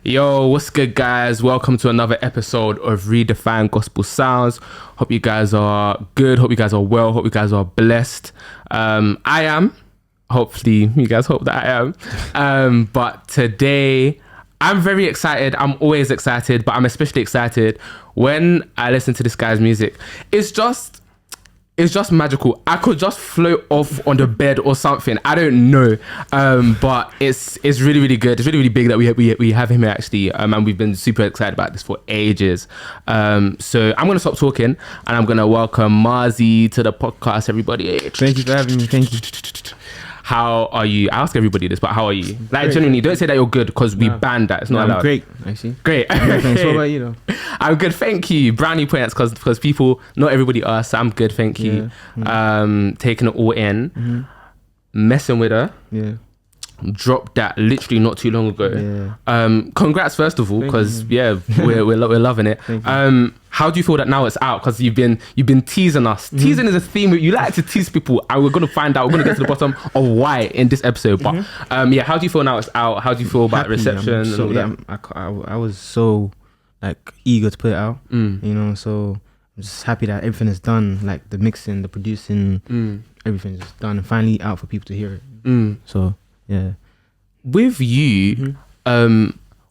Yo, what's good, guys? Welcome to another episode of Redefined Gospel Sounds. Hope you guys are good. Hope you guys are well. Hope you guys are blessed. I am. Hopefully, you guys hope that I am. But today, I'm very excited. I'm always excited, but I'm especially excited when I listen to this guy's music. It's just magical. I could just float off on the bed or something. I don't know, but it's really, really good. It's really, really big that we have him here actually, and we've been super excited about this for ages. So I'm gonna stop talking and I'm gonna welcome Marzi to the podcast. Everybody, thank you for having me. Thank you. How are you? I ask everybody this, but how are you? Like, great. Genuinely, don't say that you're good because we banned that. It's not allowed. I'm great, actually. Great. Thanks. What about you, though? I'm good, thank you. Brownie points because people, not everybody asks. I'm good, thank you. Yeah. Taking it all in, messing with her. Yeah. Dropped that literally not too long ago. Yeah. Congrats first of all, because we're loving it. How do you feel that now it's out? Because you've been teasing us. Teasing is a theme. You like to tease people, and we're gonna find out. We're gonna get to the bottom of why in this episode. But how do you feel now it's out? How do you feel about reception? So, and all that? I was so like eager to put it out. You know, so I'm just happy that everything is done. Like the mixing, the producing, everything's just done and finally out for people to hear it. So. Yeah. With you,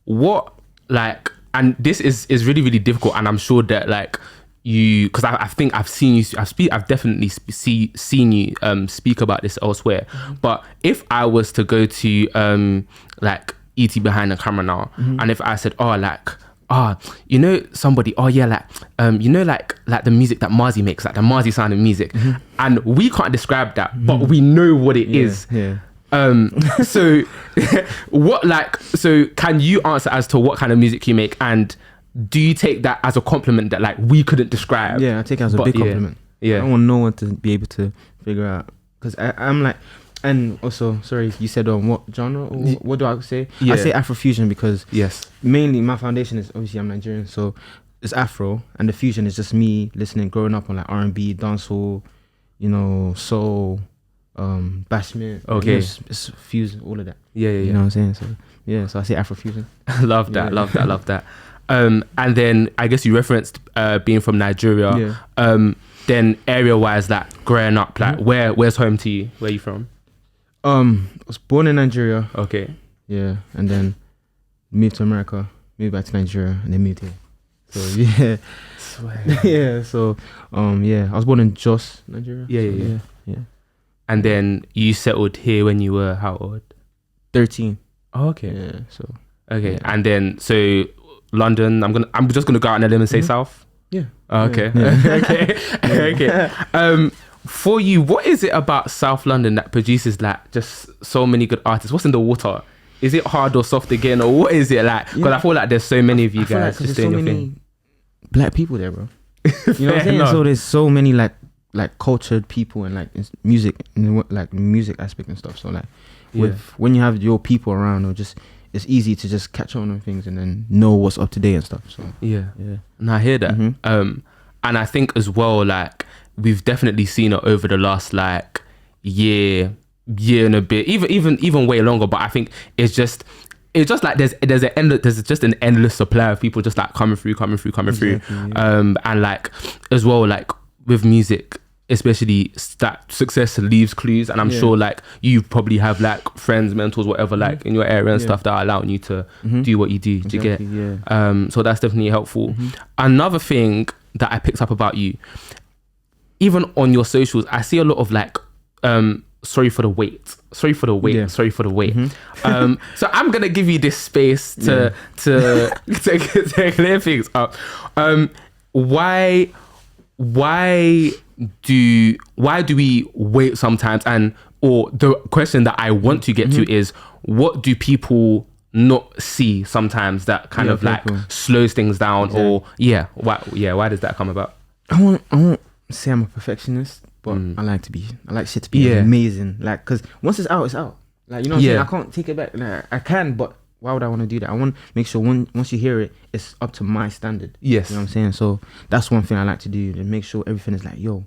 what like, and this is really, really difficult, and I'm sure that like you, because I think I've seen you, I've definitely seen you speak about this elsewhere. But if I was to go to like ET behind the camera now, and if I said, you know somebody, like the music that Marzi makes, like the Marzi sounding music, and we can't describe that, but we know what it is. Yeah. So can you answer as to what kind of music you make, and do you take that as a compliment that like we couldn't describe? Yeah, I take it as a big compliment. I don't want no one to be able to figure out, because I'm like, and also sorry, you said what genre or what do I say? I say Afrofusion because mainly my foundation is obviously I'm Nigerian, so it's Afro, and the fusion is just me listening, growing up on like R&B, dancehall, you know, soul, bashment, it's fusion, all of that. You know what I'm saying? So so I say Afrofusion. love that. And then I guess you referenced being from Nigeria. Then area wise, like growing up, like where's home to you? Where are you from? I was born in Nigeria. Okay. Yeah, and then moved to America, moved back to Nigeria, and then moved here. So yeah. So I was born in Jos, Nigeria. Yeah. And then you settled here when you were how old? 13. Oh, okay. Yeah. So. Okay, and then so London. I'm just gonna go out on a limb and say South. Yeah. Oh, okay. Yeah. Okay. For you, what is it about South London that produces like just so many good artists? What's in the water? Is it hard or soft again, or what is it like? Because I feel like there's so many of you guys just doing your thing. Black people there, bro. You know what I'm saying? So there's so many like cultured people and like music and like music aspect and stuff. So like when you have your people around, or just it's easy to just catch on things and then know what's up to date and stuff. So and I hear that. And I think as well, like we've definitely seen it over the last like year and a bit, even way longer. But I think it's just like there's just an endless supply of people just like coming through. And like as well, like with music, especially that success leaves clues, and I'm sure like you probably have like friends, mentors, whatever, like in your area and stuff that are allowing you to do what you do. Do you get? So that's definitely helpful. Another thing that I picked up about you, even on your socials, I see a lot of like sorry for the wait. So I'm gonna give you this space to clear things up. Why do we wait sometimes? And or the question that I want to get to is, what do people not see sometimes that kind of like slows things down? Or why does that come about? I won't say I'm a perfectionist, but I like shit to be amazing. Like, because once it's out, it's out. Like, you know what I'm saying? I can't take it back. Like, I can, but why would I want to do that? I want to make sure once you hear it, it's up to my standard. Yes. You know what I'm saying? So that's one thing I like to do, to make sure everything is like, yo,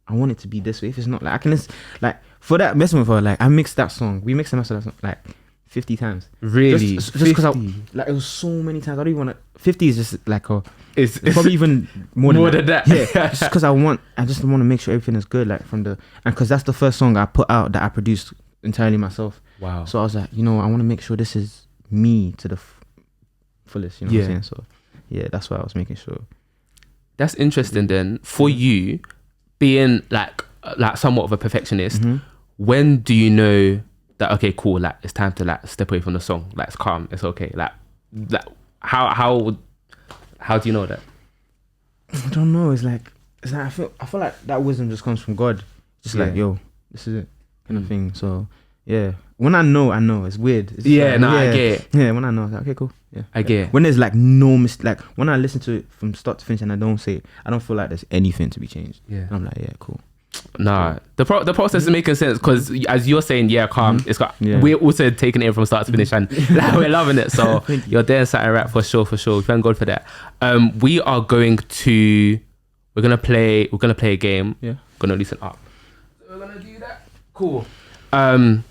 I want it to be this way. If it's not, like, I can just, like, for that messing with her, like, I mixed that song. We mixed the master of that song like 50 times. Really? Just because like it was so many times. I don't even want to. 50 is just like it's probably even more than that. Yeah, just because I just want to make sure everything is good. Like and because that's the first song I put out that I produced entirely myself. Wow. So I was like, I want to make sure this is me to the fullest. You know what I'm saying? So yeah, that's why I was making sure. That's interesting. Then for you, being like somewhat of a perfectionist, when do you know that okay, cool, like it's time to like step away from the song, like it's calm, it's okay, like how do you know that? I don't know. It's like I feel like that wisdom just comes from God. Just like, yo, this is it, kind of thing. So yeah, when I know, it's weird. It's I get it. Yeah, when I know, it's like, okay, cool. Yeah, I get it. When there's like no mistake, like when I listen to it from start to finish and I don't say it, I don't feel like there's anything to be changed. Yeah, and I'm like, yeah, cool. Nah, the process is making sense because as you're saying, calm. It's got we're also taking it from start to finish and like, we're loving it. So you're there, something right for sure. Thank God for that. We're gonna play a game. Yeah, gonna listen up. So we're gonna do that. Cool. I'm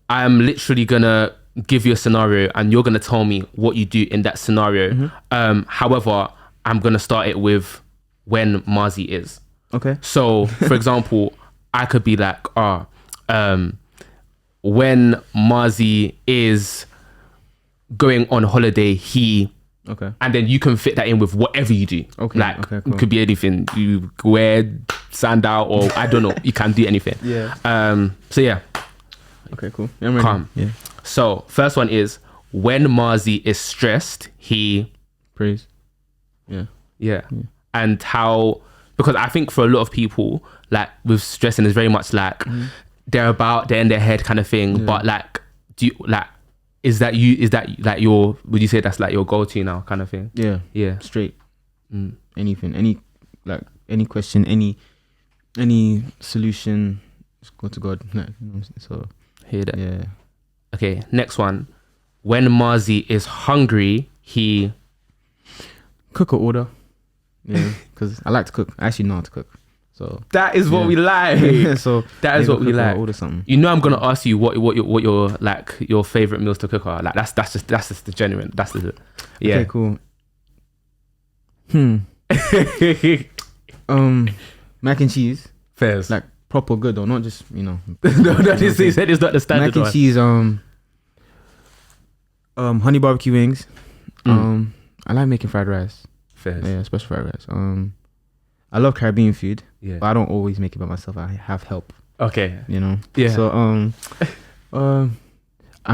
literally gonna give you a scenario and you're gonna tell me what you do in that scenario. However, I'm gonna start it with when Marzi is. Okay. So, for example, I could be like, when Marzi is going on holiday, okay. And then you can fit that in with whatever you do. Okay. Like, okay, cool. It could be anything. You wear sandal or I don't know. You can do anything. Yeah. So yeah. Okay, cool. I'm ready. Calm. Yeah. So, first one is when Marzi is stressed, he prays. Yeah. And how. Because I think for a lot of people, like with stressing, it's very much like they're in their head kind of thing. Yeah. But like, do you like? Is that like your? Would you say that's like your go-to now kind of thing? Yeah. Yeah. Straight. Anything, any question, any solution, just go to God. So hear that. Yeah. Okay. Next one. When Marzi is hungry, he cook or order. Yeah, because I like to cook. I actually know how to cook. So that is what we like. So that is what we like. Order something. You know, I'm gonna ask you what your like your favorite meals to cook are. Like that's just the genuine. That's the Okay, cool. Mac and cheese. Fairs. Like proper good or not just no, he said it's not the standard mac and one. Cheese. Honey barbecue wings. I like making fried rice. Fairs. Yeah, special fried rice. I love Caribbean food. Yeah. But I don't always make it by myself. I have help. Okay. You know. Yeah. So I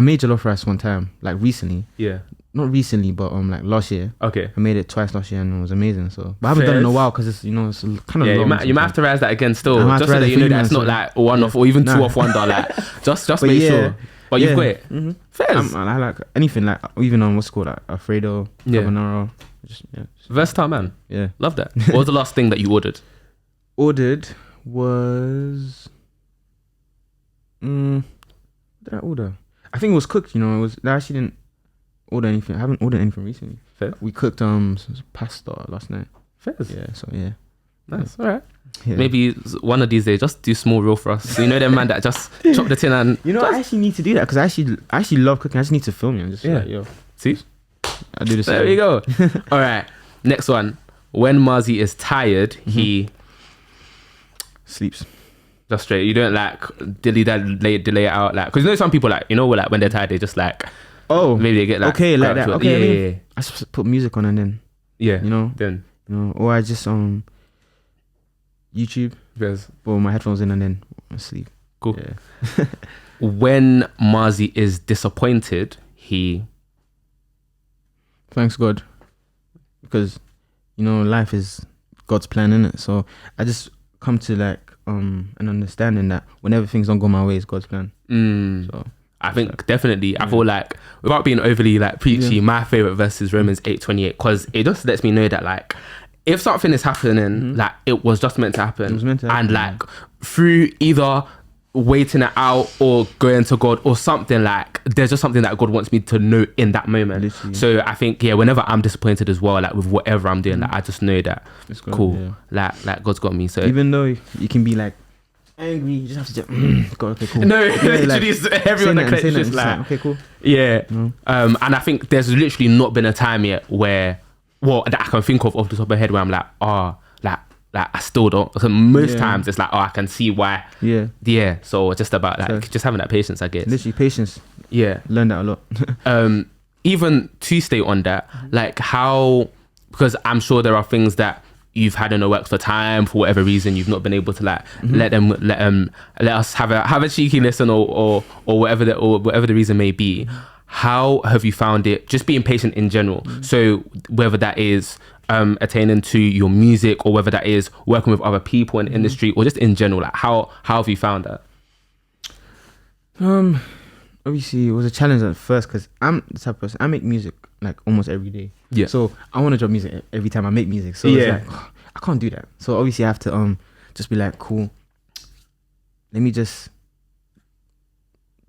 made jollof rice one time, like recently. Yeah. Not recently, but like last year. Okay. I made it twice last year and it was amazing. So, but I haven't done it in a while because it's kind of long. You might have to rise that again still, just so that you know that it's not like one off or even two off wonder. Like just make sure. But you've got it. Mm-hmm. Fairs. I like anything like even on what's called like Alfredo, carbonara. Versatile man. Yeah. Love that. What was the last thing that you ordered? Ordered was what did I order? I think it was cooked, I actually didn't order anything. I haven't ordered anything recently. Fair. We cooked pasta last night. Fairs. Yeah, so yeah. Nice. All right. Yeah. Maybe one of these days, just do small real for us. So you know them man that just chop the tin and I actually need to do that because I actually love cooking. I just need to film it and just like, yo. See? I do this. There we go. All right. Next one. When Marzi is tired, he sleeps. Just straight. You don't like delay it out like because some people like like when they're tired they just like maybe they get like okay like that. Okay. Yeah. I just put music on and then then or I just YouTube. Yes. Put my headphones in and then I sleep. Cool. Yeah. When Marzi is disappointed, he thanks God because life is God's plan, innit? So I just come to like an understanding that whenever things don't go my way, it's God's plan. So I think definitely I feel like without being overly like preachy, my favorite verse is Romans 8:28 because it just lets me know that like if something is happening, like it was just meant to happen. It was meant to happen. And like through either waiting it out or going to God or something, like there's just something that God wants me to know in that moment. Literally. So I think whenever I'm disappointed as well, like with whatever I'm doing, like I just know that it's cool. Like God's got me. So even though you can be like angry, you just have to just God, okay, cool. No, literally, everyone that collects just like, okay, cool. Yeah. And I think there's literally not been a time yet where, that I can think of off the top of my head where I'm like, like I still don't. So most times it's like, I can see why. Yeah. So just about like just having that patience, I guess. Literally patience. Yeah. Learn that a lot. Even to stay on that, like how, because I'm sure there are things that you've had in the works for time, for whatever reason you've not been able to like let us have a cheeky listen or whatever the reason may be. How have you found it just being patient in general? So whether that is attaining to your music, or whether that is working with other people in the industry, or just in general, like how have you found that? Obviously it was a challenge at first because I'm the type of person, I make music like almost every day. Yeah. So I want to drop music every time I make music. So it's like, I can't do that. So obviously I have to just be like, cool, let me just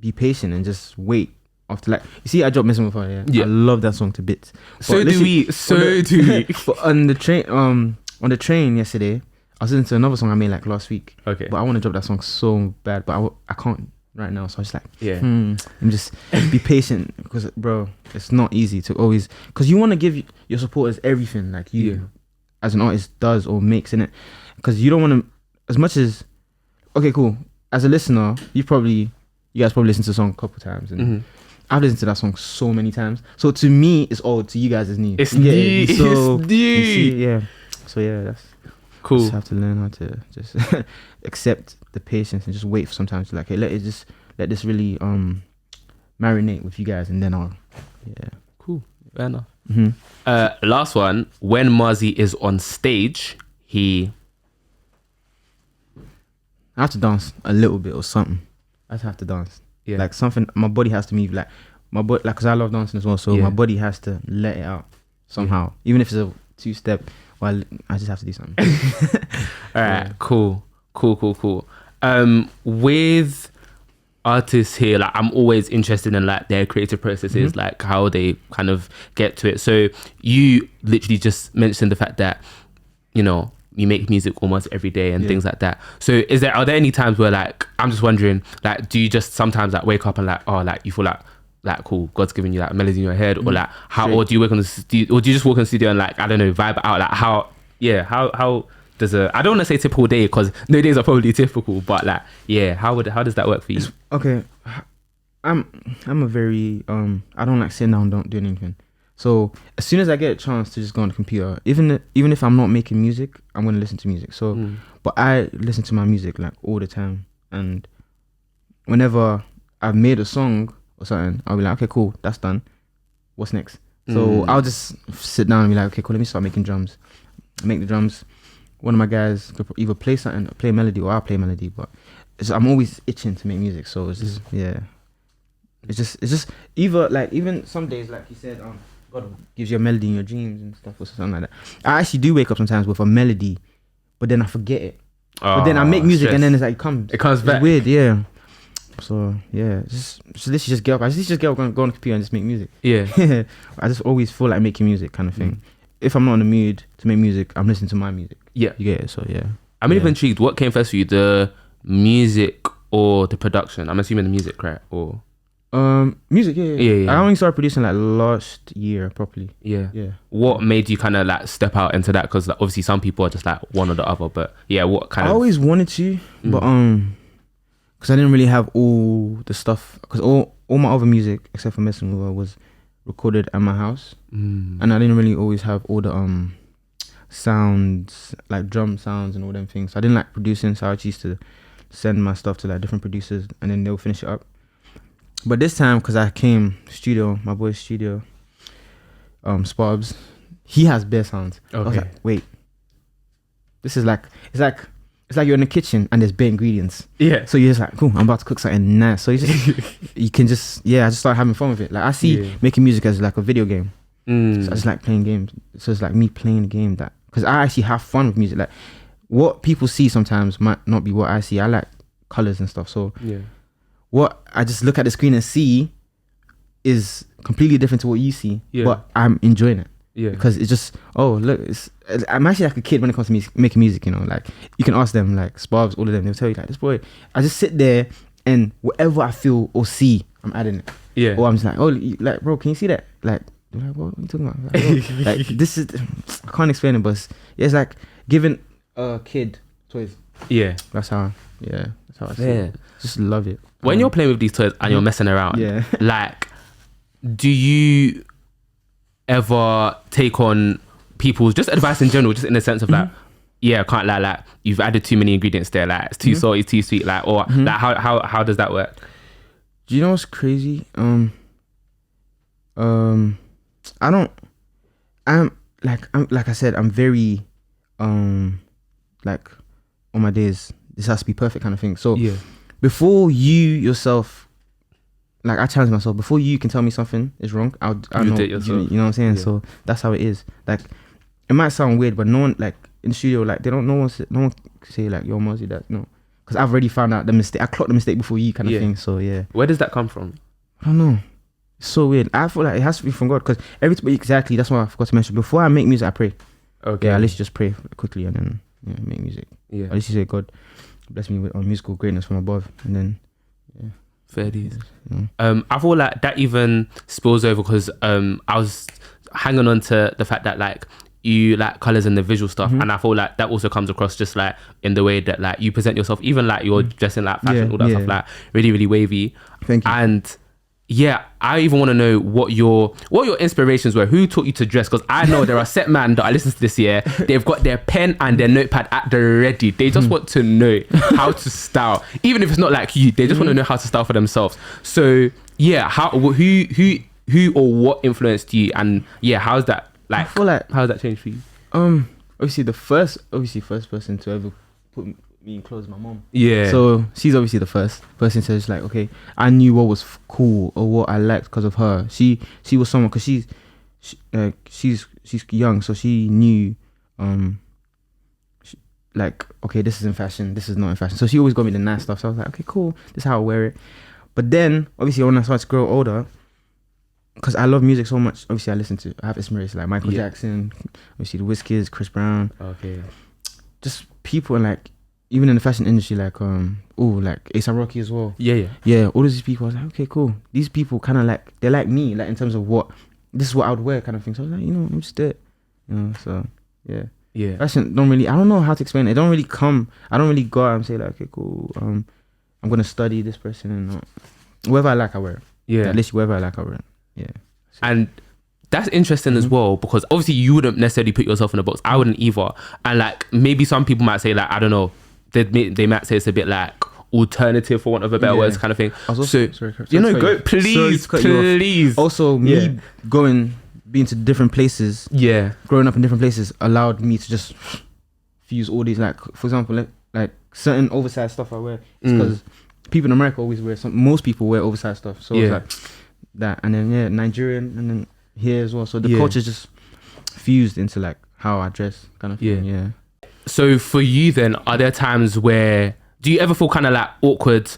be patient and just wait. After, like, you see, I dropped Messing With Her. Yeah, I love that song to bits. So do we. But on the train yesterday, I was listening to another song I made like last week. Okay. But I want to drop that song so bad, but I can't right now. So I was just like, I'm just be patient, because bro, it's not easy to always, because you want to give your supporters everything like you as an artist does or makes in it, because you don't want to, as much as, okay, cool, as a listener, you guys probably listened to the song a couple times, and I've listened to that song so many times. So to me, it's old. To you guys, it's new. It's new. So, it's new. Yeah. So yeah, that's cool. Just have to learn how to just accept the patience and just wait for sometimes. Like, hey, let this really marinate with you guys, and then cool. Fair enough. Last one. When Marzi is on stage, I have to dance a little bit or something. I have to dance. Yeah. Like something, my body has to move. Like my body, like, because I love dancing as well. So my body has to let it out somehow, even if it's a 2-step. Well, I just have to do something. All right, cool. With artists here, like, I'm always interested in like their creative processes, like how they kind of get to it. So you literally just mentioned the fact that, you know, you make music almost every day and things like that. So are there any times where, like, I'm just wondering, like, do you just sometimes like wake up and like, you feel like cool, God's giving you like melody in your head, or like how, or do you work on the studio, or do you just walk in the studio and like, I don't know, vibe out, like how does I don't want to say typical day, because no days are probably typical, but like, how does that work for you? Okay, I'm a very I don't like sitting down, don't do anything. So as soon as I get a chance to just go on the computer, even if I'm not making music, I'm gonna listen to music. So but I listen to my music like all the time, and whenever I've made a song or something, I'll be like, okay, cool, that's done, what's next? So I'll just sit down and be like, okay, cool, let me start making drums. I make the drums. One of my guys could either play something, play melody, or I'll play melody, but I'm always itching to make music. So it's just it's just either, like, even some days, like you said, God gives you a melody in your dreams and stuff, or something like that. I actually do wake up sometimes with a melody, but then I forget it. But then I make music, and then it's like it comes back. It's weird, yeah. So yeah, let's just get up. Go on the computer and just make music. Yeah. I just always feel like making music, kind of thing. If I'm not in the mood to make music, I'm listening to my music. Yeah, you get it. So yeah, I'm even intrigued. What came first for you, the music or the production? I'm assuming the music, right? Or music. Yeah. I only started producing like last year properly. Yeah. What made you kind of like step out into that? Because like, obviously some people are just like one or the other, but what kind of? I always wanted to, but because I didn't really have all the stuff. Because all my other music, except for Messing With Her, was recorded at my house, and I didn't really always have all the sounds, like drum sounds and all them things. So I didn't like producing, so I just used to send my stuff to like different producers, and then they'll finish it up. But this time, because I came studio, my boy's studio, Spobs, he has bare sounds. Okay. I was like, wait, this is like, it's like you're in the kitchen and there's bare ingredients. Yeah. So you're just like, cool, I'm about to cook something nice. So you just, I just start having fun with it. Like, I see making music as like a video game. So I just like playing games. So it's like me playing a game that, because I actually have fun with music. Like, what people see sometimes might not be what I see. I like colors and stuff. So what I just look at the screen and see is completely different to what you see. Yeah. But I'm enjoying it. Yeah. Because it's just, oh, look, I'm actually like a kid when it comes to making music, you know, like you can ask them, like Sparbs, all of them, they'll tell you like, this boy, I just sit there and whatever I feel or see, I'm adding it. Yeah. Or I'm just like, oh, like, bro, can you see that? Like, they're like, what are you talking about? Like, this is, I can't explain it, but it's like giving a kid toys. Yeah. That's how I see it. Just love it. When you're playing with these toys and you're messing around, like, do you ever take on people's just advice in general, just in the sense of like, I can't lie, like you've added too many ingredients there, like it's too salty, too sweet, like, or like how does that work? Do you know what's crazy? I'm like I said, I'm very like on my days, this has to be perfect kind of thing. So before you yourself, like I challenge myself, before you can tell me something is wrong, I'll know, do it yourself. you know what I'm saying? So that's how it is. Like it might sound weird, but no one, like in the studio, like no one say like, yo, Marzi, that, no, because I've already found out the mistake. I clocked the mistake before you kind of thing. So where does that come from? I don't know. It's so weird. I feel like it has to be from God, because exactly, that's what I forgot to mention. Before I make music, I pray. Okay. I literally just pray quickly and then make music. I literally say, God, bless me with musical greatness from above, and then fair dues. I feel like that even spills over, because I was hanging on to the fact that like you like colors and the visual stuff, and I feel like that also comes across just like in the way that like you present yourself, even like you're dressing like fashion, all that stuff, like really, really wavy. Thank you. And I even want to know what your inspirations were. Who taught you to dress? Because I know there are set man that I listen to this year. They've got their pen and their notepad at the ready. They just want to know how to style, even if it's not like you. They just want to know how to style for themselves. So who or what influenced you? And how's that like? I feel like how's that changed for you? Obviously first person to ever put me in clothes, my mom. Yeah. So she's obviously the first person to just like, okay, I knew what was cool or what I liked because of her. She was someone, because she's young, so she knew like, okay, this is in fashion, this is not in fashion. So she always got me the nice stuff. So I was like, okay, cool, this is how I wear it. But then obviously when I started to grow older, because I love music so much, obviously I have inspiration like Michael Jackson, obviously the Wizkids, Chris Brown, just people, and like even in the fashion industry, like like A$AP Rocky as well. All these people, I was like, okay, cool. These people kind of like, they're like me, like in terms of this is what I would wear kind of thing. So I was like, I'm just it, so fashion don't really, I don't know how to explain it. It don't really come, I don't really go out and say like, okay, cool, I'm gonna study this person, and whatever I like I wear it. At least whatever I like I wear it. And that's interesting as well, because obviously you wouldn't necessarily put yourself in a box. I wouldn't either. And like maybe some people might say like, I don't know, they might say it's a bit like alternative, for want of a better words, kind of thing. Sorry, go, please. Also, me being to different places, growing up in different places allowed me to just fuse all these, like for example, like certain oversized stuff I wear. It's because people in America always wear most people wear oversized stuff. So it's like that, and then Nigerian, and then here as well. So the culture just fused into like how I dress, kind of thing. So for you then, are there times where do you ever feel kind of like awkward,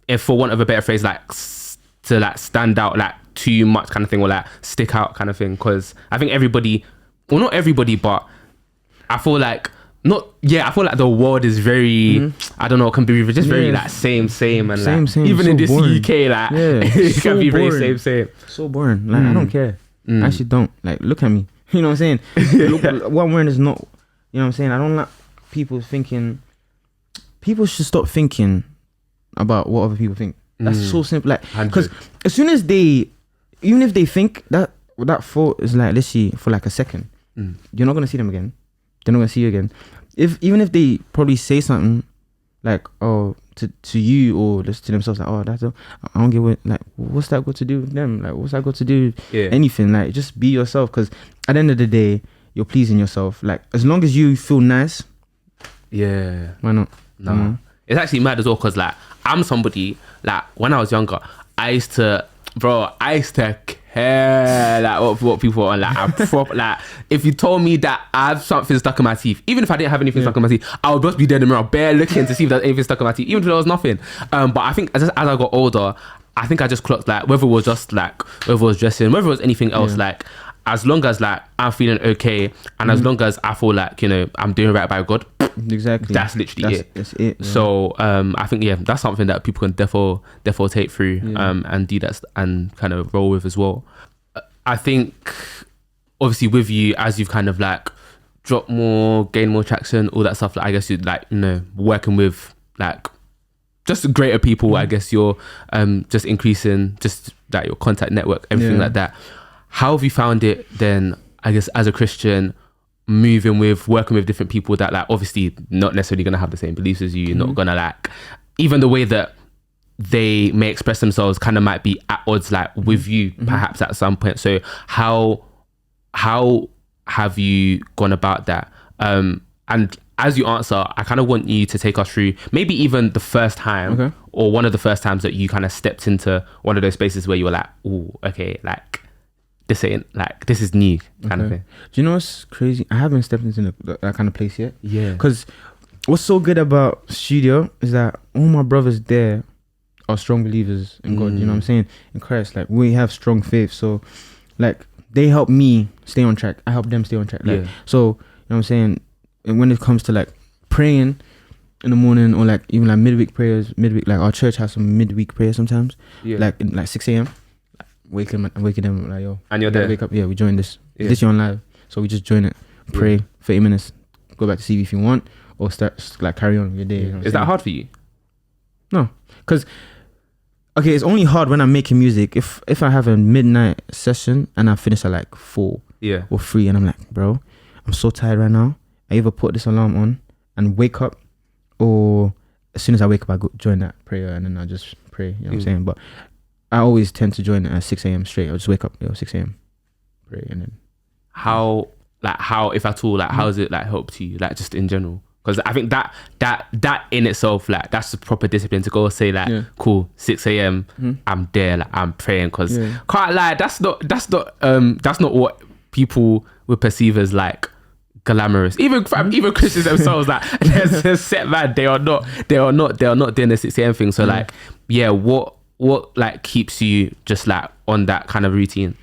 if for want of a better phrase, like to like stand out like too much kind of thing, or like stick out kind of thing? Because I think everybody, well not everybody, but I feel like I feel like the world is very I don't know, it can be just very like same and same, even so in this boring. UK, like it so can be boring. very same. So boring. Like I don't care. I actually don't. Like look at me. You know what I'm saying? Look, what I'm wearing is not. You know what I'm saying? I don't like people thinking. People should stop thinking about what other people think. That's so simple. Like, because as soon as even if they think that thought is like, let's see, for like a second, you're not gonna see them again. They're not gonna see you again. Even if they probably say something like, oh, to you, or just to themselves, like, oh, I don't get what, like, what's that got to do with them? Like, what's that got to do with anything? Like, just be yourself, because at the end of the day, you're pleasing yourself. Like, as long as you feel nice, why not? No. It's actually mad as well, because like I'm somebody, like when I was younger, I used to care like what people are like. Like if you told me that I have something stuck in my teeth, even if I didn't have anything stuck in my teeth, I would just be there in the mirror bare looking to see if there's anything stuck in my teeth, even if there was nothing. But I think as I got older, I think I just clocked like whether it was dressing, whether it was anything else, like as long as like I'm feeling okay, and as long as I feel like, you know, I'm doing right by God, exactly, that's literally that's it. Yeah. So I think that's something that people can therefore take through and do that and kind of roll with as well. I think obviously with you, as you've kind of like dropped more, gained more traction, all that stuff, like I guess you're like, you know, working with like just greater people. I guess you're just increasing just like your contact network, everything like that. How have you found it then, I guess, as a Christian, working with different people that like obviously not necessarily gonna have the same beliefs as you, you're not gonna like, even the way that they may express themselves kind of might be at odds like with you perhaps at some point. So how have you gone about that? And as you answer, I kind of want you to take us through maybe even the first time or one of the first times that you kind of stepped into one of those spaces where you were like, oh, okay, like this is new kind of thing. Do you know what's crazy? I haven't stepped into that kind of place yet. Yeah. Because what's so good about studio is that all my brothers there are strong believers in God. You know what I'm saying? In Christ, like we have strong faith. So like they help me stay on track. I help them stay on track. Like, so, you know what I'm saying? And when it comes to like praying in the morning or like even like midweek prayers, like our church has some midweek prayers sometimes. Like in like 6 a.m. waking them like, yo. And you're there? Wake up. Yeah, we join this. This year on live. So we just join it, pray 30 minutes, go back to CV if you want, or start like carry on with your day. You know is that hard for you? No. Because okay, it's only hard when I'm making music. If I have a midnight session and I finish at like 4 or 3 and I'm like, bro, I'm so tired right now. I either put this alarm on and wake up, or as soon as I wake up, I go join that prayer and then I just pray. You know what I'm saying? But I always tend to join it at 6 a.m. straight. I'll just wake up, 6 a.m. pray, and then how if at all, like how has it like helped you, like just in general? Because I think that in itself, like that's the proper discipline to go say like, cool, 6 a.m. I'm there, like I'm praying. Because can't lie, that's not what people would perceive as like glamorous. Even Christians themselves, like they're set mad. They are not doing the 6 a.m. thing. So like, what like keeps you just like on that kind of routine?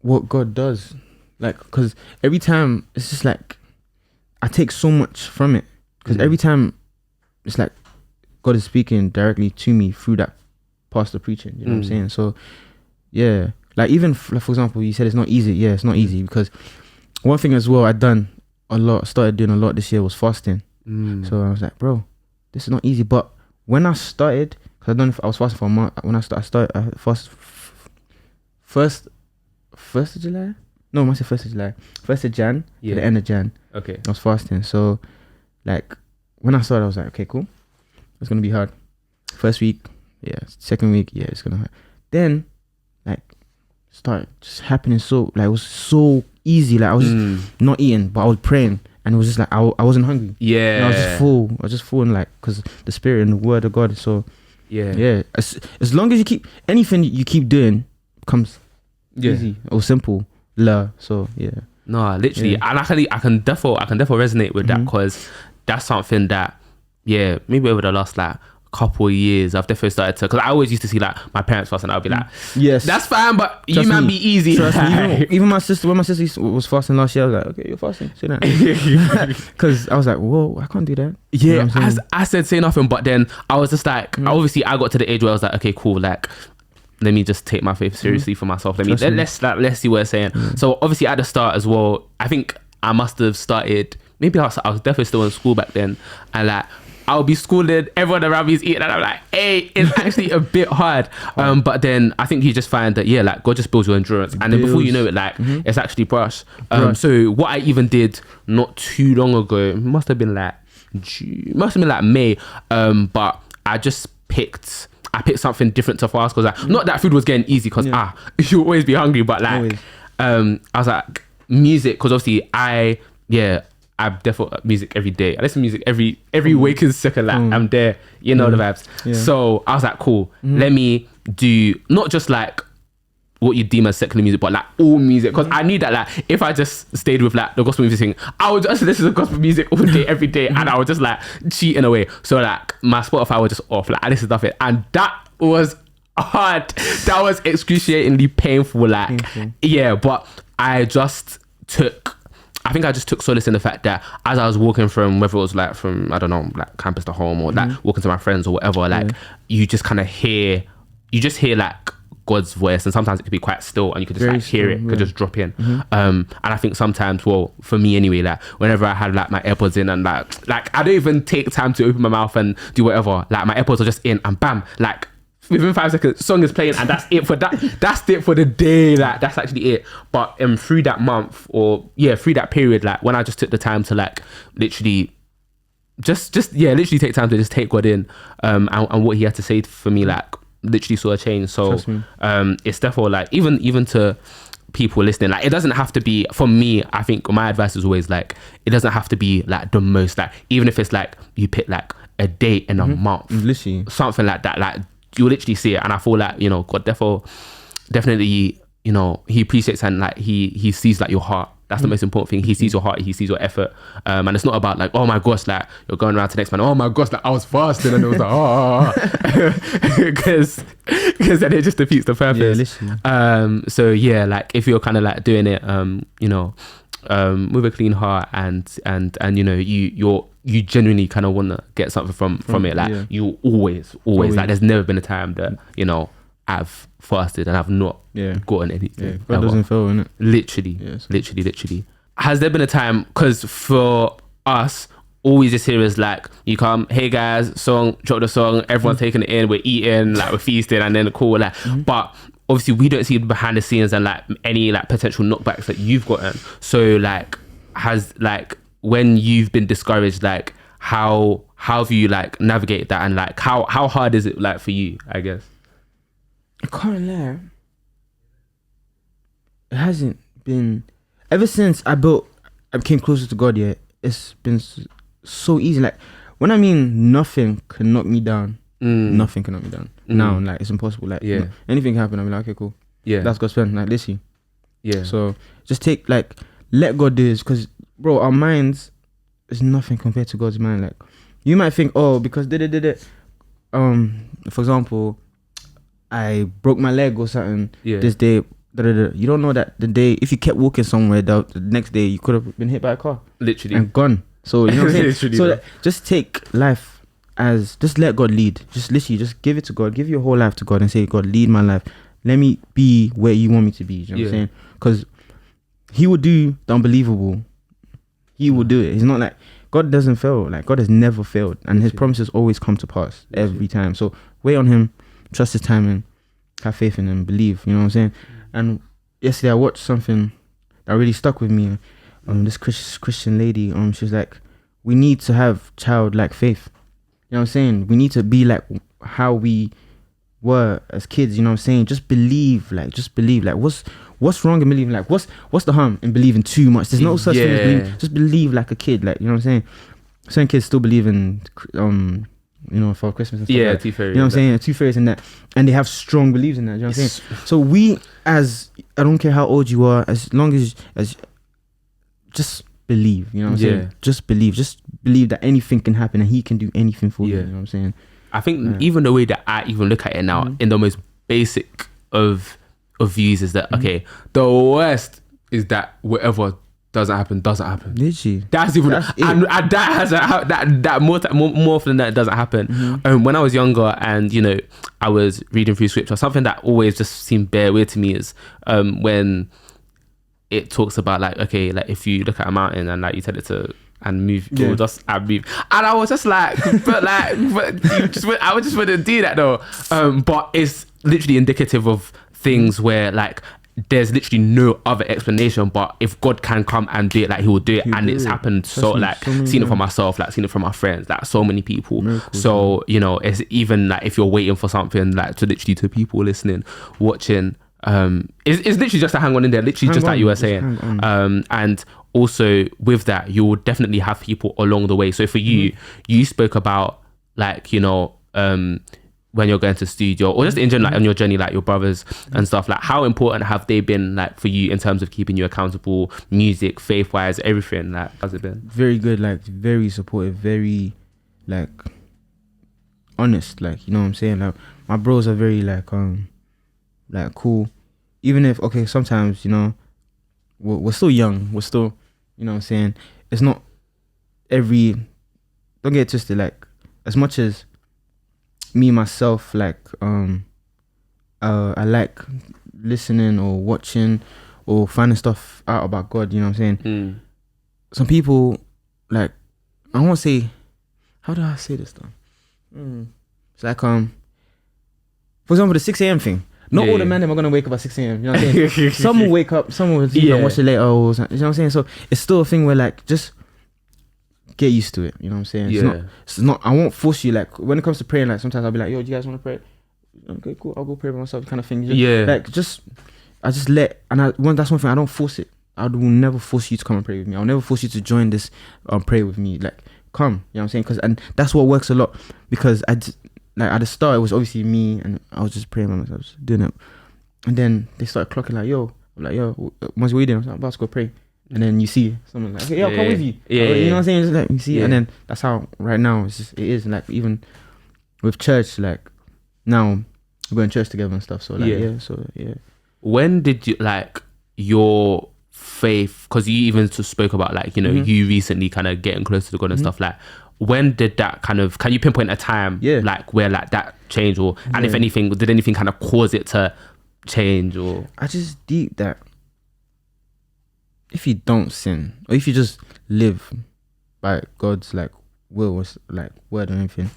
What God does, like, because every time it's just like I take so much from it, because every time it's like God is speaking directly to me through that pastor preaching. You know what I'm saying? So yeah, like even for example, you said it's not easy. Yeah, it's not easy, because one thing as well started doing a lot this year was fasting. So I was like, bro, this is not easy. But when I started, because I was fasting for a month. When I started first of July. No, I said 1st of July. 1st of Jan to the end of Jan. Okay. I was fasting. So like when I started, I was like, okay, cool. It's gonna be hard. First week, second week, it's gonna hurt. Then like started just happening so like it was so easy. Like I was just not eating, but I was praying, and it was just like I wasn't hungry. Yeah. And I was just full, and like because the Spirit and the Word of God. So yeah. As long as you keep anything you keep doing becomes easy or simple. So no, literally, and I can definitely resonate with that, because that's something that maybe over the last like couple of years I've definitely started to, because I always used to see like my parents fasting, I'll be like, yes, that's fine, but you might be easy. Even my sister, when my sister was fasting last year, I was like, okay, you're fasting, say that, because I was like, whoa, I can't do that. You know as I said, say nothing, but then I was just like, obviously I got to the age where I was like, okay, cool, like let me just take my faith seriously for myself. Let's see what it's saying. So obviously at the start as well, I think I must have started, maybe I was definitely still in school back then, and like I'll be schooling, everyone around me is eating, and I'm like, hey, it's actually a bit hard. But then I think you just find that like God just builds your endurance, and then before you know it, like it's actually brush. So what I even did not too long ago, must have been like May, but I just picked something different to fast, because like, not that food was getting easy, because you'll always be hungry, but like I was like music, because obviously I definitely music every day. I listen to music every waking second, like I'm there, you know the vibes. So I was like, cool, let me do not just like what you deem as secular music, but like all music, because I knew that like if I just stayed with like the gospel music thing, I would just listen to gospel music all day every day, and I would just like cheat in a way. So like my Spotify was just off, like I listened to it, and that was hard. That was excruciatingly painful. Yeah, but I just took solace in the fact that as I was walking from, whether it was like from, I don't know, like campus to home, or like walking to my friends or whatever, like you just kind of hear like God's voice, and sometimes it could be quite still, and you could just like hear it, could just drop in. And I think sometimes, well, for me anyway, like whenever I had like my AirPods in, and like I don't even take time to open my mouth and do whatever, like my AirPods are just in, and bam, like within 5 seconds, song is playing, and that's it for that. That's it for the day. Like that's actually it. But through that month, or through that period, like when I just took the time to like literally literally take time to just take God in, and what he had to say for me, like literally saw a change. So it's therefore like even to people listening, like it doesn't have to be, for me, I think my advice is always like, it doesn't have to be like the most, like even if it's like you pick like a date in a month, literally something like that, like you literally see it. And I feel like, you know, God definitely, you know, he appreciates, and like he sees like your heart. That's the most important thing. He sees your heart, he sees your effort. And it's not about like, oh my gosh, like you're going around to the next man, oh my gosh, like I was fasting, and it was like, because then it just defeats the purpose. So yeah, like if you're kind of like doing it, you know, with a clean heart, and you know, you genuinely kind of want to get something from it. Like you always like, there's never been a time that, you know, I've fasted and I've not gotten anything. God doesn't fail, innit? Literally. Has there been a time, because for us, all we just hear is like, you come, hey guys, song, drop the song, everyone's taking it in, we're eating, like we're feasting, and then cool, like, but obviously we don't see behind the scenes and like any like potential knockbacks that you've gotten. So like, has like, when you've been discouraged, like how have you like navigated that, and like how hard is it like for you, I guess? I can't lie. It hasn't been, ever since I became closer to God. Yeah, it's been so easy. Like when I mean nothing can knock me down. Nothing can knock me down. Now, like it's impossible. Like anything can happen. I'm like, okay, cool. Yeah, that's God's plan. Like literally. Yeah. So just let God do this, because bro, our minds is nothing compared to God's mind. Like you might think, oh, because for example, I broke my leg or something this day. You don't know that the day, if you kept walking somewhere, the next day you could have been hit by a car, literally, and gone. So you know what I'm saying. So just take life as, just let God lead. Just literally, just give it to God. Give your whole life to God and say, God, lead my life. Let me be where you want me to be. You know what I'm saying? Because He will do the unbelievable. He will do it. He's not like, God doesn't fail. Like God has never failed, and His promises always come to pass every time. So wait on Him, trust His timing, have faith in Him, believe. You know what I'm saying? And yesterday I watched something that really stuck with me. This Christian lady, she was like, we need to have childlike faith. You know what I'm saying? We need to be like how we were as kids. You know what I'm saying? Just believe. Like what's wrong in believing? Like what's the harm in believing too much? There's no such thing as believing. Just believe like a kid. Like, you know what I'm saying? Certain kids still believe in you know, for Christmas and stuff. Tooth fairy. You know what I'm saying? Tooth fairies and that, and they have strong beliefs in that. You know what I'm saying? So we, as, I don't care how old you are, as long as just believe. You know what I'm saying? Just believe that anything can happen, and He can do anything for you. You know what I'm saying? I think even the way that I even look at it now, in the most basic of views, is that okay, the worst is that whatever doesn't happen. Literally. That's even, and that has that more often than that, it doesn't happen. When I was younger, and you know, I was reading through scripture, something that always just seemed bare weird to me is when it talks about like, okay, like if you look at a mountain and like you tell it to and move, it will just move. And I was just like, I would just wouldn't do that though. But it's literally indicative of things where like, there's literally no other explanation, but if God can come and do it, like He will do it. And it's happened. So like, seen it for myself, like seen it from my friends, like so many people. So you know, it's even like if you're waiting for something, like to people listening, watching, it's literally just to hang on in there, literally just like you were saying. And also with that, you will definitely have people along the way. So for you spoke about like, you know, when you're going to studio, or just in general, like on your journey, like your brothers and stuff, like how important have they been like for you in terms of keeping you accountable, music, faith wise, everything? Like how's it been? Very good, like very supportive, very like, honest. Like, you know what I'm saying? Like, my bros are very like cool. Even if, okay, sometimes, you know, we're still young. We're still, you know what I'm saying? It's not don't get it twisted. Like, as much as me, myself, like, I like listening or watching or finding stuff out about God, you know what I'm saying? Some people, like, I won't say, how do I say this though? It's like, for example, the 6 a.m. thing. Not all the men are gonna wake up at 6 a.m. You know what I'm saying? Some will wake up, some will watch it later. Or, you know what I'm saying? So it's still a thing where, like, just get used to it. You know what I'm saying? It's not. I won't force you. Like, when it comes to praying, like, sometimes I'll be like, yo, do you guys want to pray? Okay, cool. I'll go pray by myself, kind of thing. Like, I just let. And that's one thing. I don't force it. I will never force you to come and pray with me. I'll never force you to join this pray with me. Like, come. You know what I'm saying? And that's what works a lot, because like, at the start, it was obviously me, and I was just praying by myself, just doing it. And then they started clocking, like, yo, I'm like, yo, Marzi, what you doing? I was like, I'm about to go pray. And then you see someone like, okay, I'll come with you. You know what I'm saying? Just like, you see, and then that's how right now it is. Like, even with church, like, now we're going to church together and stuff. So like, When did you, like, your faith, because you even spoke about, like, you know, you recently kind of getting close to God and stuff, like, when did that kind of, can you pinpoint a time like where, like, that changed, or and if anything, did anything kind of cause it to change? Or I just deep that if you don't sin, or if you just live by God's, like, will, or, like, word or anything,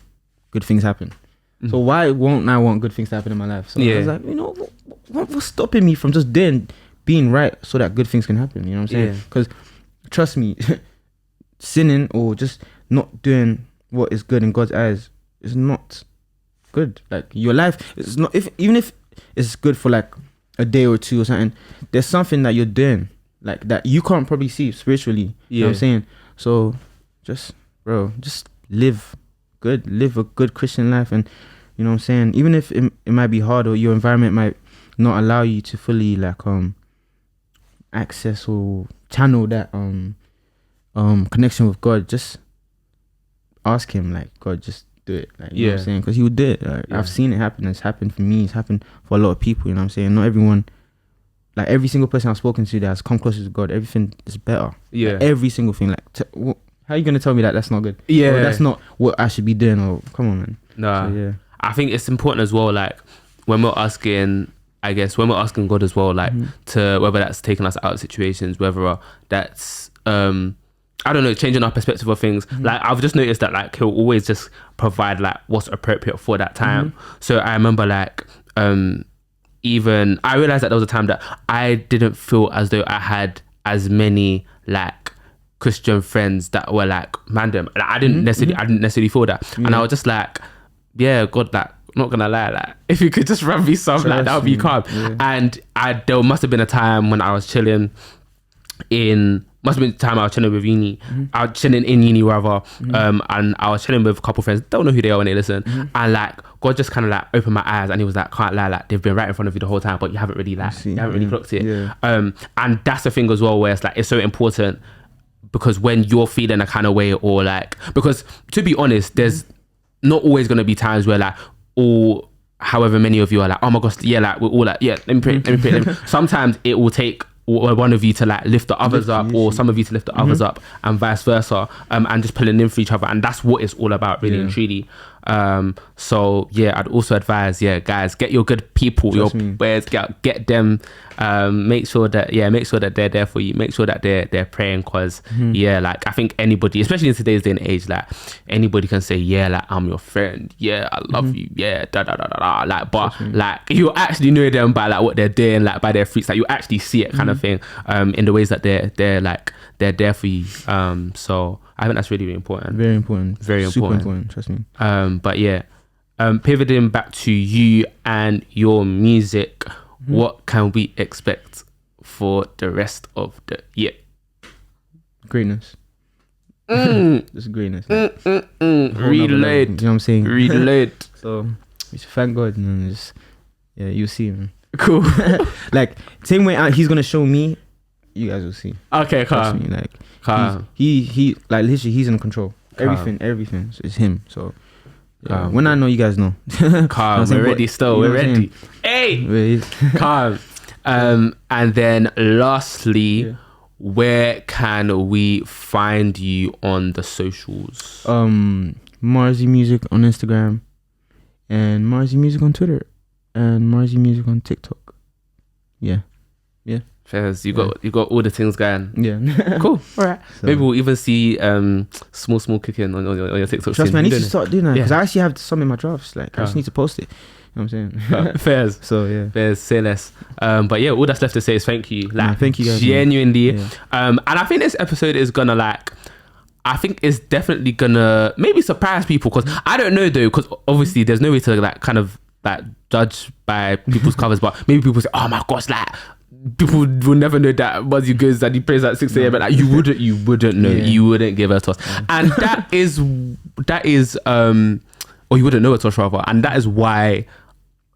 good things happen. So why won't I want good things to happen in my life? So I was like, you know, what's stopping me from just being right so that good things can happen? You know what I'm saying? Because trust me, sinning or just not doing what is good in God's eyes is not good. Like, your life is not, even if it's good for like a day or two or something, there's something that you're doing, like, that you can't probably see spiritually. You know what I'm saying? So just live a good Christian life. And you know what I'm saying, even if it might be hard, or your environment might not allow you to fully, like, access or channel that connection with God, just ask him, like, God, just do it. Like, you know what I'm saying? Because he would do it. Like, I've seen it happen. It's happened for me. It's happened for a lot of people. You know what I'm saying? Not everyone, like, every single person I've spoken to that has come closer to God, everything is better. Like, every single thing. Like, how are you going to tell me that that's not good? Or that's not what I should be doing? Or come on, man. No. So, I think it's important as well, like, when we're asking God as well, like, to, whether that's taking us out of situations, whether that's I don't know, changing our perspective of things. Like, I've just noticed that, like, he'll always just provide, like, what's appropriate for that time. So I remember, like, even I realized that there was a time that I didn't feel as though I had as many, like, Christian friends that were, like, random. Like, I didn't necessarily feel that. And I was just like, yeah, God, like, not gonna lie, like, if you could just run me some, like, that would be calm. And there must have been a time when I was chilling with uni. I was chilling in uni rather, and I was chilling with a couple of friends, don't know who they are when they listen, and, like, God just kind of, like, opened my eyes, and he was like, can't lie, like, they've been right in front of you the whole time, but you haven't really, like, you haven't really clocked it. And that's the thing as well, where it's like, it's so important, because when you're feeling a kind of way, or, like, because to be honest, there's not always going to be times where, like, all however many of you are like, oh my gosh, yeah, like, we're all like, yeah, let me pray. Sometimes it will take one of you to, like, lift the others up, or some of you to lift the others up, and vice versa, and just pulling in for each other. And that's what it's all about, really and truly. So yeah, I'd also advise, guys, get your good people, bears, get them, make sure that they're there for you, make sure that they're praying, because like, I think anybody, especially in today's day and age, like, anybody can say, like, I'm your friend, I love you, like, but like, you actually know them by, like, what they're doing, like, by their fruits, like, you actually see it, kind of thing, in the ways that they're like, they're there for you. So I think that's really, really important. Very important. Very Super important. Trust me. But yeah, pivoting back to you and your music, what can we expect for the rest of the year? Greatness. Just greatness. Like, Reload. You know what I'm saying? Reload. So we should thank God, and just, you'll see, man. Cool. Like, same way he's gonna show me, you guys will see. Okay, Trust me, like, he like, literally, he's in control. Everything, so it's him. So Yeah. When I know, you guys know. Calm. We're ready still. We're ready. Hey! Calm. And then lastly, where can we find you on the socials? Marzi Music on Instagram, and Marzi Music on Twitter, and Marzi Music on TikTok. Yeah. Fairs, you got all the things going. Yeah. Cool. All right. So, maybe we'll even see small cooking on your TikTok. Trust me, I need to start doing that because I actually have some in my drafts. Like I just need to post it. You know what I'm saying? Fairs. So yeah. Fairs, say less. But yeah, all that's left to say is thank you. Like thank you guys, genuinely. Yeah. And I think this episode is gonna I think it's definitely gonna maybe surprise people because I don't know though, because obviously there's no way to kind of judge by people's covers, but maybe people say, oh my gosh, people will never know that Marzi goes and he prays at 6 a.m. But you wouldn't know. You wouldn't give a toss. And that is or you wouldn't know a toss rather. And that is why,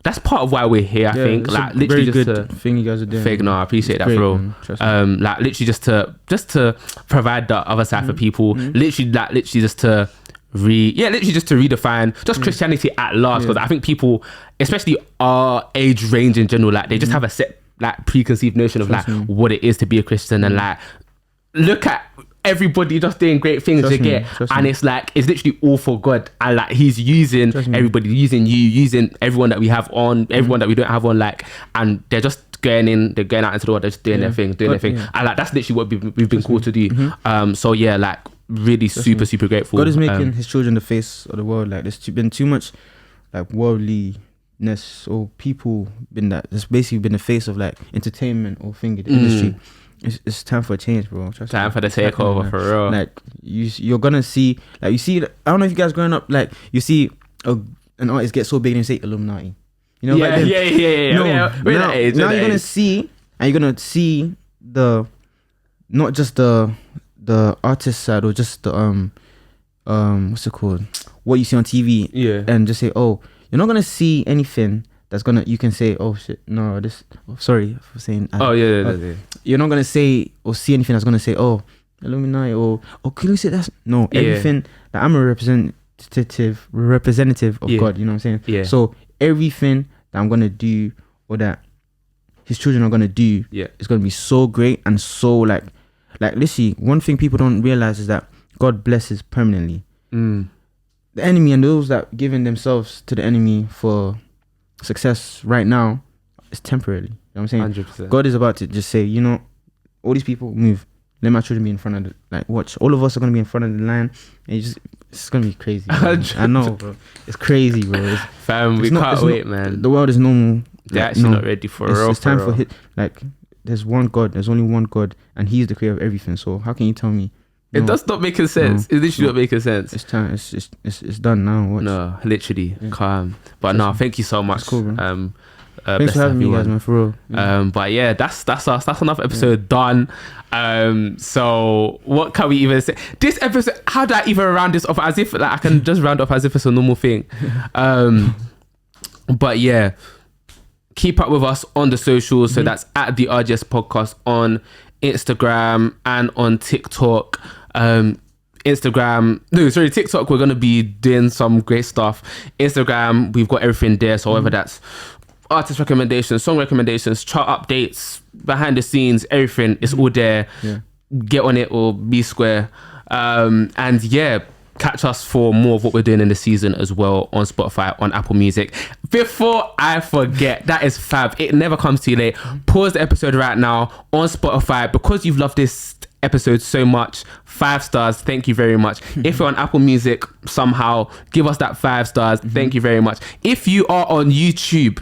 that's part of why we're here, I think. Literally very just good thing you guys are doing. Fake, no, I appreciate that, bro. Literally just to provide the other side for people. Literally just to redefine Christianity at large, because I think people, especially our age range in general, they just have a set preconceived notion of what it is to be a Christian, and look at everybody just doing great things and it's literally all for God, and he's using everybody, using you, using everyone that we have on, everyone that we don't have on, and they're just going out into the world, they're just doing their thing, and that's literally what we've been called to do. So yeah, really super grateful. God is making his children the face of the world. There's been too much worldliness, or people it's basically been the face of entertainment or the industry. It's time for a change, bro. Time for the takeover, for real. You're gonna see, you see, I don't know if you guys growing up, you see an artist get so big and you say Illuminati. You know, yeah. No, we're that age. Now you're gonna see, and you're gonna see not just the artist side, or just the what's it called? What you see on TV. Yeah. And just say, oh, you're not gonna see anything that's you can say, oh shit, no, sorry for saying. Yeah. You're not gonna say or see anything that's gonna say, oh, Illuminati, or can you say that's everything that I'm a representative of God. You know what I'm saying? Yeah. So everything that I'm gonna do, or that his children are gonna do, is gonna be so great and so listen. One thing people don't realize is that God blesses permanently. The enemy and those that giving themselves to the enemy for success right now is temporarily. You know what I'm saying? 100%. God is about to just say, all these people move. Let my children be in front of watch. All of us are gonna be in front of the line, and it's gonna be crazy. I know, bro. It's crazy, bro. We can't wait, man. The world is normal. They're actually not ready for real. It's time for there's one God. There's only one God, and He's the creator of everything. So how can you tell me? It does not make sense. It's literally not making sense. It's time. It's done now. Watch. No, literally calm. But no, thank you so much. That's cool, bro. Thanks for having me, guys, man. For real. Yeah. But yeah, that's us. That's another episode done. So what can we even say? This episode, how do I even round this off? As if I can just round off as if it's a normal thing. But yeah, keep up with us on the socials. So that's at the RGS Podcast on Instagram and on TikTok. TikTok, we're gonna be doing some great stuff. Instagram, we've got everything there, so whether that's artist recommendations, song recommendations, chart updates, behind the scenes, everything, it's all there. Get on it or be square. And yeah, catch us for more of what we're doing in the season as well on Spotify, on Apple Music. Before I forget, that is fab, it never comes too late. Pause the episode right now on Spotify, because you've loved this episode so much. 5 stars, thank you very much. If you're on Apple Music somehow, give us that 5 stars, thank you very much. If you are on YouTube,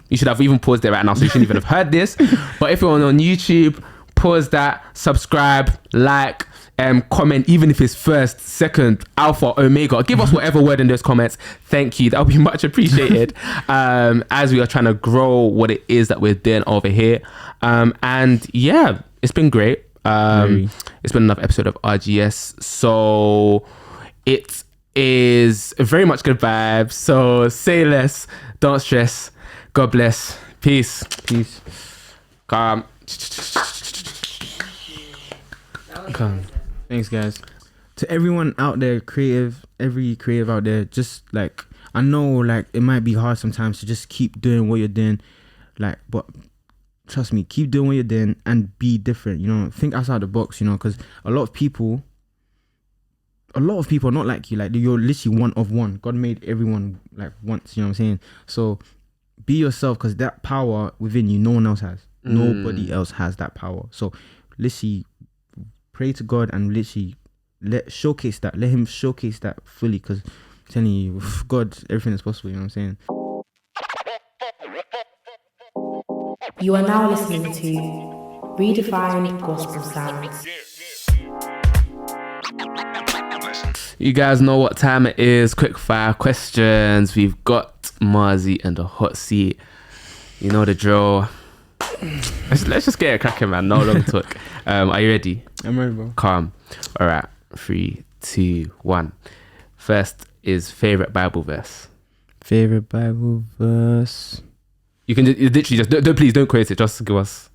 you should have even paused it right now, so you shouldn't even have heard this. But if you're on YouTube, pause that, subscribe, comment, even if it's first, second, alpha, omega. Give us whatever word in those comments. Thank you. That'll be much appreciated. As we are trying to grow what it is that we're doing over here. And yeah, it's been great. It's been another episode of RGS. So it is very much good vibes. So say less, don't stress. God bless. Peace. Calm. Thanks, guys. To everyone out there, creative every creative out there, just like, I know like it might be hard sometimes to just keep doing what you're doing, like, but trust me, keep doing what you're doing and be different, you know, think outside the box, you know, because a lot of people are not like you, like you're literally one of one. God made everyone like once, you know what I'm saying? So be yourself, because that power within you, no one else has. Nobody else has that power. So literally pray to God and literally let him showcase that fully, because I'm telling you, with God, everything is possible, you know what I'm saying? You are now listening to Redefined Gospel Sounds. You guys know what time it is. Quick fire questions. We've got Marzi in the hot seat. You know the drill. Let's just get it cracking, man. No long talk. Are you ready? I'm ready, bro. Calm. All right. 3, 2, 1. First is favorite Bible verse. Favorite Bible verse. You can literally just don't please don't quote it. Just give us.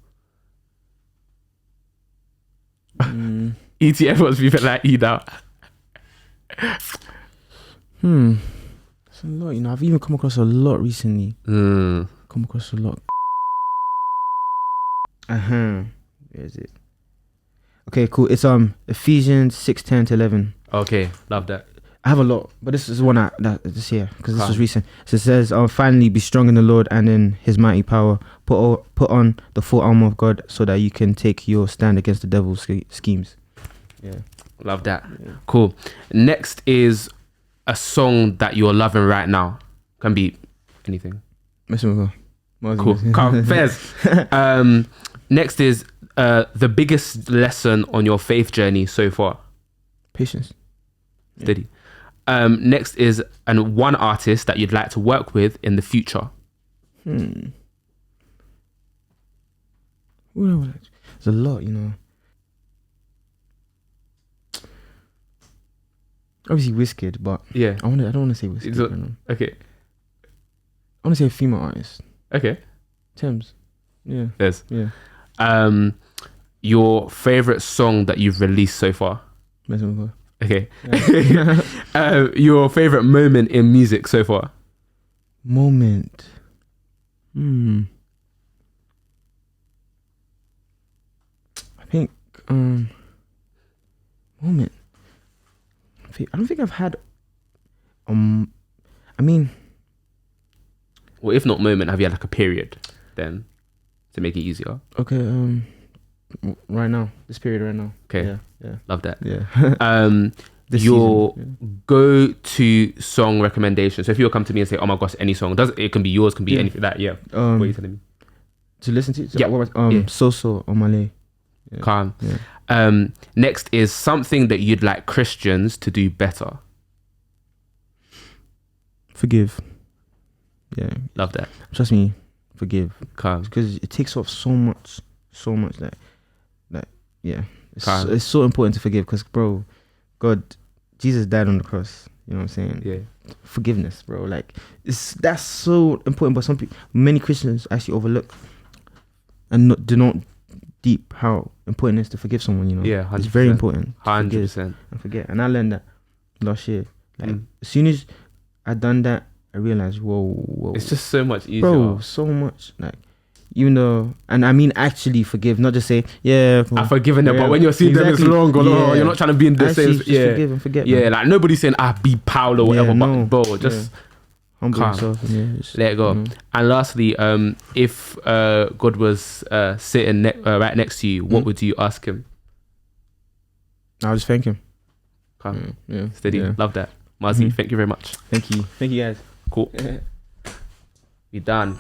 ETF was people like eat out. It's a lot, you know. I've even come across a lot recently. Come across a lot. Where is it? Okay, cool. It's Ephesians 6:10-11. Okay, love that. I have a lot, but this is one this year, because this was recent. So it says, finally be strong in the Lord and in his mighty power. Put on the full armor of God so that you can take your stand against the devil's schemes. Yeah. Love that. Yeah. Cool. Next is a song that you're loving right now. Can be anything. Marzi. Cool. Come, fairs. Next is the biggest lesson on your faith journey so far. Patience. Steady. Next is one artist that you'd like to work with in the future. There's a lot, you know. Obviously Wizkid, but yeah, I don't want to say Wizkid. Okay. I want to say a female artist. Okay. Thames. Yeah. Yes. Yeah. Your favorite song that you've released so far. Okay. Yeah. Your favorite moment in music so far. Moment. I think moment. I don't think I've had I mean, well, if not moment, have you had like a period then to make it easier? Okay, right now, this period right now. Okay. Yeah. Love that. Yeah. Your go-to song recommendation. So if you'll come to me and say, oh my gosh, any song, it can be yours, can be anything that, yeah. What are you telling me? To listen to? Yeah. So on Malay. Yeah. Calm. Yeah. Next is something that you'd like Christians to do better. Forgive. Yeah. Love that. Trust me, forgive. Calm. Because it takes off so much that yeah. It's so important to forgive, because bro, Jesus died on the cross. You know what I'm saying? Yeah. Forgiveness, bro. Like that's so important, but many Christians actually overlook and do not deep how important it is to forgive someone. You know? Yeah, 100%. It's very important. 100%. And forget. And I learned that last year. Like as soon as I done that, I realized, whoa. It's just so much easier, bro. So much, like. Even though, and I mean actually forgive, not just say, yeah, I've forgiven them, but when you're seeing them it's wrong, or you're not trying to be in the same. Yeah, forgive and forget. Yeah, man. Like nobody's saying, be Paul or whatever, but bro, just humble yourself and let it go. You know. And lastly, if God was sitting right next to you, what would you ask him? I'll just thank him. Calm. Yeah. Steady. Yeah. Love that. Marzi, thank you very much. Thank you guys. Cool. We done.